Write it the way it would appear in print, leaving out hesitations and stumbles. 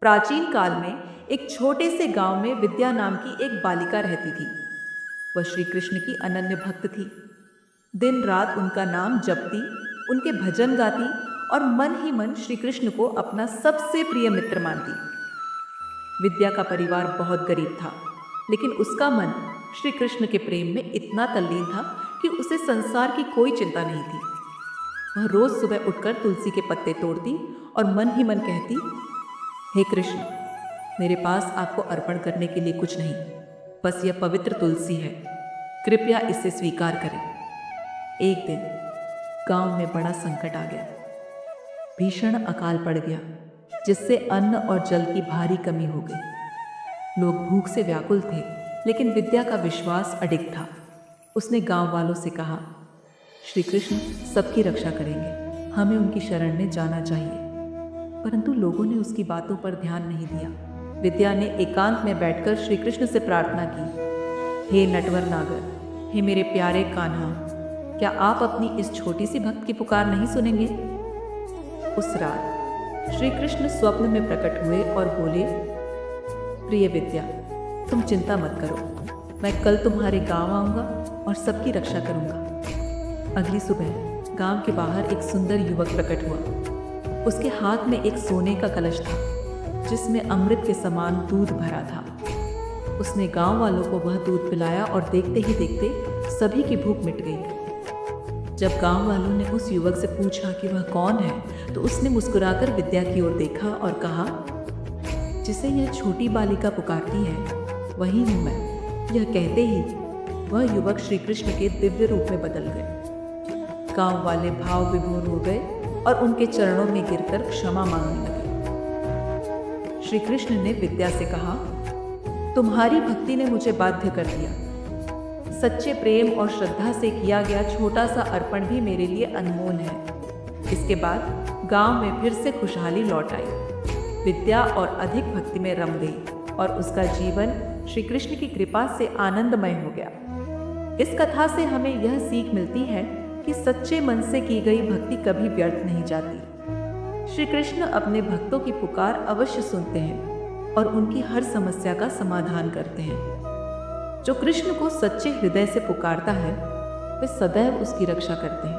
प्राचीन काल में एक छोटे से गांव में विद्या नाम की एक बालिका रहती थी। वह श्री कृष्ण की अनन्य भक्त थी। दिन रात उनका नाम जपती, उनके भजन गाती और मन ही मन श्री कृष्ण को अपना सबसे प्रिय मित्र मानती। विद्या का परिवार बहुत गरीब था, लेकिन उसका मन श्री कृष्ण के प्रेम में इतना तल्लीन था कि उसे संसार की कोई चिंता नहीं थी। वह रोज सुबह उठकर तुलसी के पत्ते तोड़ती और मन ही मन कहती, हे कृष्ण, मेरे पास आपको अर्पण करने के लिए कुछ नहीं, बस यह पवित्र तुलसी है, कृपया इसे स्वीकार करें। एक दिन गांव में बड़ा संकट आ गया। भीषण अकाल पड़ गया, जिससे अन्न और जल की भारी कमी हो गई। लोग भूख से व्याकुल थे, लेकिन विद्या का विश्वास अडिग था। उसने गांव वालों से कहा, श्री कृष्ण सबकी रक्षा करेंगे, हमें उनकी शरण में जाना चाहिए। परंतु लोगों ने उसकी बातों पर ध्यान नहीं दिया। विद्या ने एकांत में बैठकर श्री कृष्ण से प्रार्थना की, हे नटवर नागर, हे मेरे प्यारे कान्हा, क्या आप अपनी इस छोटी सी भक्त की पुकार नहीं सुनेंगे? उस रात श्री कृष्ण स्वप्न में प्रकट हुए और बोले, प्रिय विद्या, तुम चिंता मत करो, मैं कल तुम्हारे गांव आऊंगा और सबकी रक्षा करूंगा। अगली सुबह गांव के बाहर एक सुंदर युवक प्रकट हुआ। उसके हाथ में एक सोने का कलश था, जिसमें अमृत के समान दूध भरा था। उसने गांव वालों को वह दूध पिलाया और देखते ही देखते सभी की भूख मिट गई। जब गांव वालों ने उस युवक से पूछा कि वह कौन है, तो उसने मुस्कुराकर विद्या की ओर देखा और कहा, जिसे यह छोटी बालिका पुकारती है, वही हूं मैं। यह कहते ही वह युवक श्री कृष्ण के दिव्य रूप में बदल गए। गांव वाले भाव विभोर हो गए और उनके चरणों में गिरकर क्षमा मांगने लगे। श्री कृष्ण ने विद्या से कहा, तुम्हारी भक्ति ने मुझे बाध्य कर दिया। सच्चे प्रेम और श्रद्धा से किया गया छोटा सा अर्पण भी मेरे लिए अनमोल है। इसके बाद गांव में फिर से खुशहाली लौट आई। विद्या और अधिक भक्ति में रम गई और उसका जीवन श्री कृष्ण की कृपा से आनंदमय हो गया। इस कथा से हमें यह सीख मिलती है कि सच्चे मन से की गई भक्ति कभी व्यर्थ नहीं जाती। श्री कृष्ण अपने भक्तों की पुकार अवश्य सुनते हैं और उनकी हर समस्या का समाधान करते हैं। जो कृष्ण को सच्चे हृदय से पुकारता है, वे सदैव उसकी रक्षा करते हैं।